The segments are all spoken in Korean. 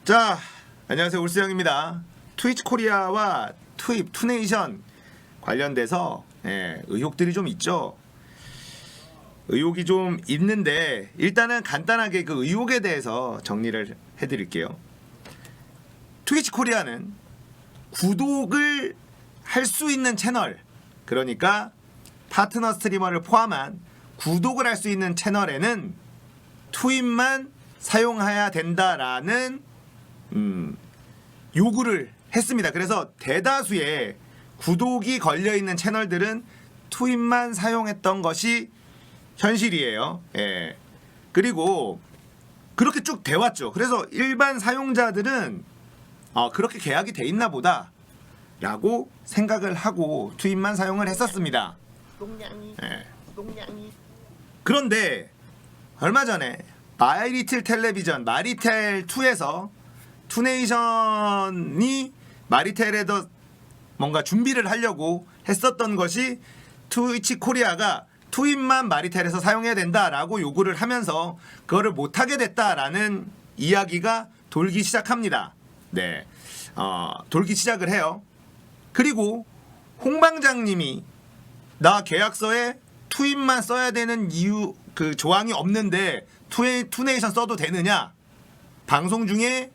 자, 안녕하세요. 울스형입니다. 트위치 코리아와 투입, 투네이션 관련돼서 의혹들이 좀 있죠. 의혹이 좀 있는데 일단은 간단하게 그 의혹에 대해서 정리를 해드릴게요. 트위치 코리아는 구독을 할 수 있는 채널, 그러니까 파트너 스트리머를 포함한 구독을 할 수 있는 채널에는 투입만 사용해야 된다라는 요구를 했습니다. 그래서 대다수의 구독이 걸려있는 채널들은 투입만 사용했던 것이 현실이에요. 예. 그리고 그렇게 쭉 돼왔죠. 그래서 일반 사용자들은 그렇게 계약이 돼 있나 보다 라고 생각을 하고 투입만 사용을 했었습니다. 예. 그런데 얼마 전에 마이리틀 텔레비전 마리텔2에서 투네이션이 마리텔에 더 뭔가 준비를 하려고 했었던 것이 트위치 코리아가 투입만 마리텔에서 사용해야 된다라고 요구를 하면서 그거를 못하게 됐다라는 이야기가 돌기 시작합니다. 네, 돌기 시작을 해요. 그리고 홍방장님이 나 계약서에 투입만 써야 되는 이유 그 조항이 없는데 투네이션 써도 되느냐? 방송 중에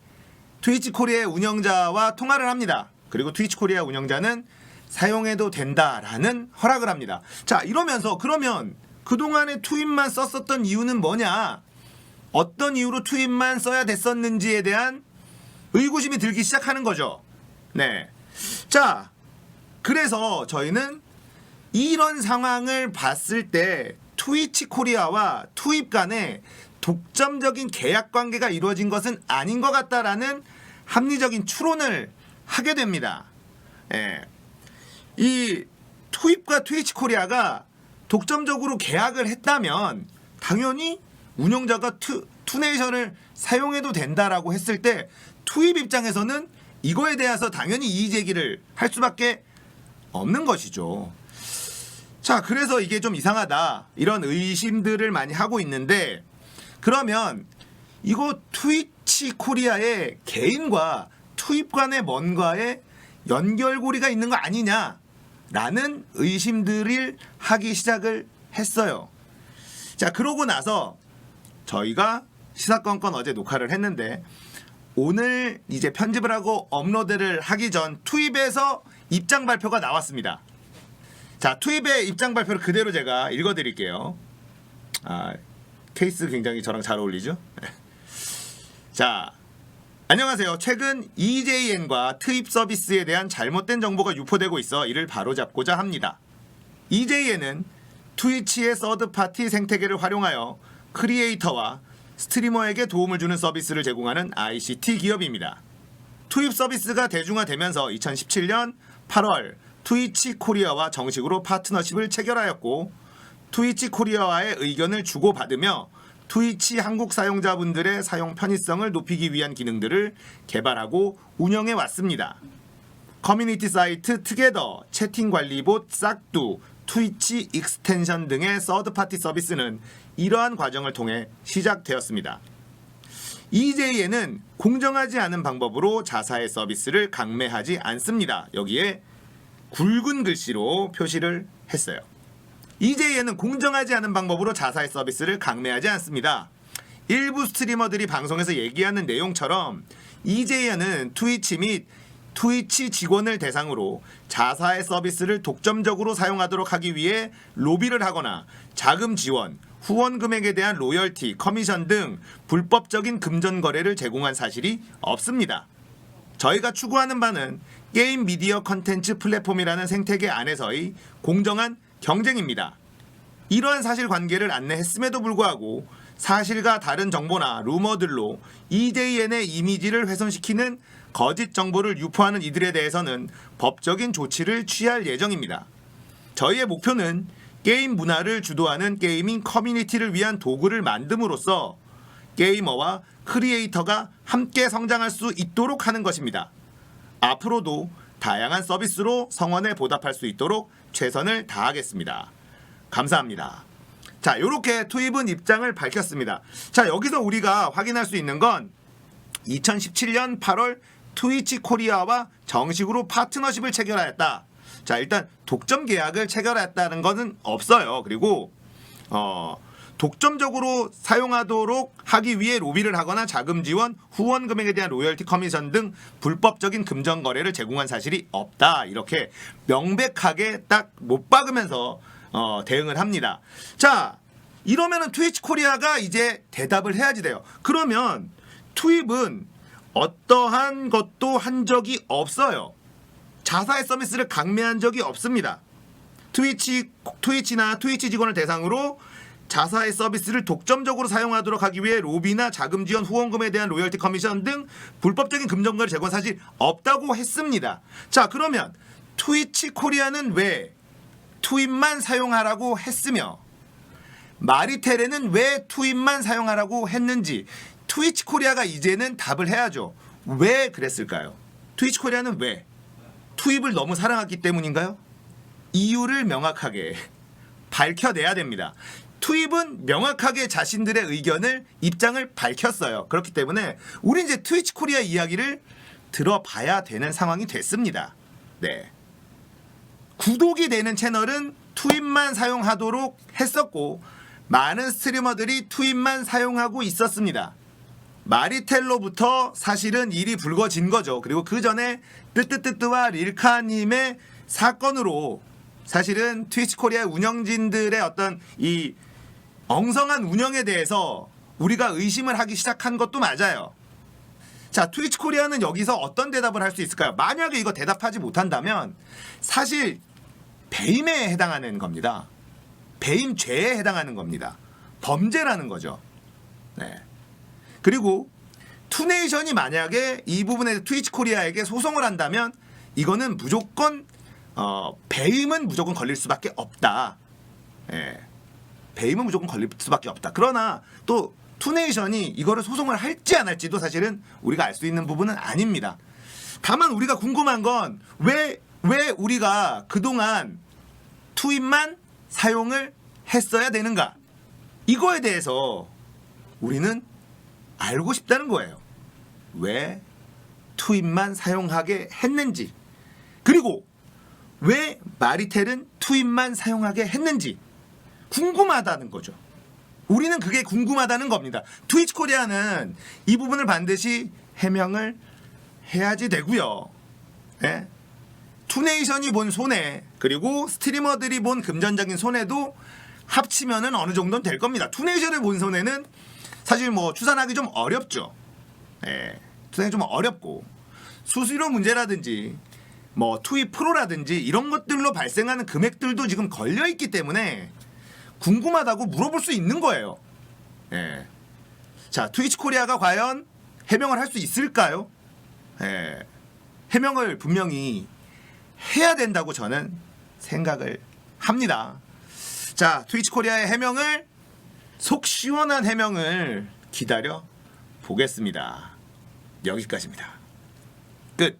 트위치 코리아의 운영자와 통화를 합니다. 그리고 트위치 코리아 운영자는 사용해도 된다라는 허락을 합니다. 자, 이러면서 그러면 그동안에 투입만 썼었던 이유는 뭐냐? 어떤 이유로 투입만 써야 됐었는지에 대한 의구심이 들기 시작하는 거죠. 네. 자, 그래서 저희는 이런 상황을 봤을 때 트위치 코리아와 투입 간에 독점적인 계약 관계가 이루어진 것은 아닌 것 같다라는 합리적인 추론을 하게 됩니다. 예. 이 투입과 트위치 코리아가 독점적으로 계약을 했다면 당연히 운영자가 투네이션을 사용해도 된다라고 했을 때 투입 입장에서는 이거에 대해서 당연히 이의 제기를 할 수밖에 없는 것이죠. 자, 그래서 이게 좀 이상하다 이런 의심들을 많이 하고 있는데, 그러면 이거 트위치 코리아의 개인과 투입 간의 뭔가의 연결고리가 있는 거 아니냐라는 의심들을 하기 시작을 했어요. 자, 그러고 나서 저희가 시사건건 어제 녹화를 했는데 오늘 이제 편집을 하고 업로드를 하기 전 투입에서 입장 발표가 나왔습니다. 자, 투입의 입장 발표를 그대로 제가 읽어드릴게요. 케이스 굉장히 저랑 잘 어울리죠? 자, 안녕하세요. 최근 EJN과 트입 서비스에 대한 잘못된 정보가 유포되고 있어 이를 바로잡고자 합니다. EJN은 트위치의 서드파티 생태계를 활용하여 크리에이터와 스트리머에게 도움을 주는 서비스를 제공하는 ICT 기업입니다. 투입 서비스가 대중화되면서 2017년 8월 트위치 코리아와 정식으로 파트너십을 체결하였고, 트위치 코리아와의 의견을 주고받으며 트위치 한국 사용자분들의 사용 편의성을 높이기 위한 기능들을 개발하고 운영해 왔습니다. 커뮤니티 사이트 트게더, 채팅 관리 봇 싹두, 트위치 익스텐션 등의 서드파티 서비스는 이러한 과정을 통해 시작되었습니다. EJN은 공정하지 않은 방법으로 자사의 서비스를 강매하지 않습니다. 여기에 굵은 글씨로 표시를 했어요. EJN은 공정하지 않은 방법으로 자사의 서비스를 강매하지 않습니다. 일부 스트리머들이 방송에서 얘기하는 내용처럼 EJN은 트위치 및 트위치 직원을 대상으로 자사의 서비스를 독점적으로 사용하도록 하기 위해 로비를 하거나 자금 지원, 후원 금액에 대한 로열티, 커미션 등 불법적인 금전 거래를 제공한 사실이 없습니다. 저희가 추구하는 바는 게임 미디어 컨텐츠 플랫폼이라는 생태계 안에서의 공정한 경쟁입니다. 이러한 사실관계를 안내했음에도 불구하고 사실과 다른 정보나 루머들로 EJN의 이미지를 훼손시키는 거짓 정보를 유포하는 이들에 대해서는 법적인 조치를 취할 예정입니다. 저희의 목표는 게임 문화를 주도하는 게이밍 커뮤니티를 위한 도구를 만듦으로써 게이머와 크리에이터가 함께 성장할 수 있도록 하는 것입니다. 앞으로도 다양한 서비스로 성원에 보답할 수 있도록 최선을 다하겠습니다. 감사합니다. 자, 요렇게 투입은 입장을 밝혔습니다. 자, 여기서 우리가 확인할 수 있는 건 2017년 8월 트위치 코리아와 정식으로 파트너십을 체결하였다. 자, 일단 독점 계약을 체결했다는 것은 없어요. 그리고 독점적으로 사용하도록 하기 위해 로비를 하거나 자금 지원, 후원 금액에 대한 로열티 커미션 등 불법적인 금전 거래를 제공한 사실이 없다. 이렇게 명백하게 딱 못 박으면서 대응을 합니다. 자, 이러면은 트위치 코리아가 이제 대답을 해야지 돼요. 그러면 투입은 어떠한 것도 한 적이 없어요. 자사의 서비스를 강매한 적이 없습니다. 트위치나 트위치 직원을 대상으로 자사의 서비스를 독점적으로 사용하도록 하기 위해 로비나 자금 지원, 후원금에 대한 로열티 커미션 등 불법적인 금전거래를 제공한 사실 없다고 했습니다. 자, 그러면 트위치 코리아는 왜 투입만 사용하라고 했으며 마리텔에는 왜 투입만 사용하라고 했는지 트위치 코리아가 이제는 답을 해야죠. 왜 그랬을까요? 트위치 코리아는 왜? 투입을 너무 사랑했기 때문인가요? 이유를 명확하게 밝혀내야 됩니다. 투입은 명확하게 자신들의 의견을, 입장을 밝혔어요. 그렇기 때문에 우리 이제 트위치 코리아 이야기를 들어봐야 되는 상황이 됐습니다. 네. 구독이 되는 채널은 투입만 사용하도록 했었고 많은 스트리머들이 투입만 사용하고 있었습니다. 마리텔로부터 사실은 일이 불거진 거죠. 그리고 그 전에 뜨뜨뜨뜨와 릴카님의 사건으로 사실은 트위치 코리아 운영진들의 어떤 이 엉성한 운영에 대해서 우리가 의심을 하기 시작한 것도 맞아요. 자, 트위치 코리아는 여기서 어떤 대답을 할 수 있을까요? 만약에 이거 대답하지 못한다면 사실 배임에 해당하는 겁니다. 배임죄에 해당하는 겁니다. 범죄라는 거죠. 네. 그리고 투네이션이 만약에 이 부분에서 트위치 코리아에게 소송을 한다면 이거는 무조건 배임은 무조건 걸릴 수밖에 없다. 예. 배임은 무조건 걸릴 수밖에 없다. 그러나 또 투네이션이 이거를 소송을 할지 안 할지도 사실은 우리가 알 수 있는 부분은 아닙니다. 다만 우리가 궁금한 건 왜 우리가 그동안 투입만 사용을 했어야 되는가? 이거에 대해서 우리는 알고 싶다는 거예요. 왜 투입만 사용하게 했는지, 그리고 왜 마리텔은 투입만 사용하게 했는지 궁금하다는 거죠. 우리는 그게 궁금하다는 겁니다. 트위치 코리아는 이 부분을 반드시 해명을 해야지 되고요. 네? 투네이션이 본 손해, 그리고 스트리머들이 본 금전적인 손해도 합치면은 어느 정도는 될 겁니다. 투네이션을 본 손해는 사실 뭐 추산하기 좀 어렵죠. 예, 추산이 좀 어렵고 수수료 문제라든지 뭐 투입 프로라든지 이런 것들로 발생하는 금액들도 지금 걸려 있기 때문에 궁금하다고 물어볼 수 있는 거예요. 예. 자, 트위치 코리아가 과연 해명을 할 수 있을까요? 예. 해명을 분명히 해야 된다고 저는 생각을 합니다. 자, 트위치 코리아의 해명을, 속 시원한 해명을 기다려 보겠습니다. 여기까지입니다. 끝.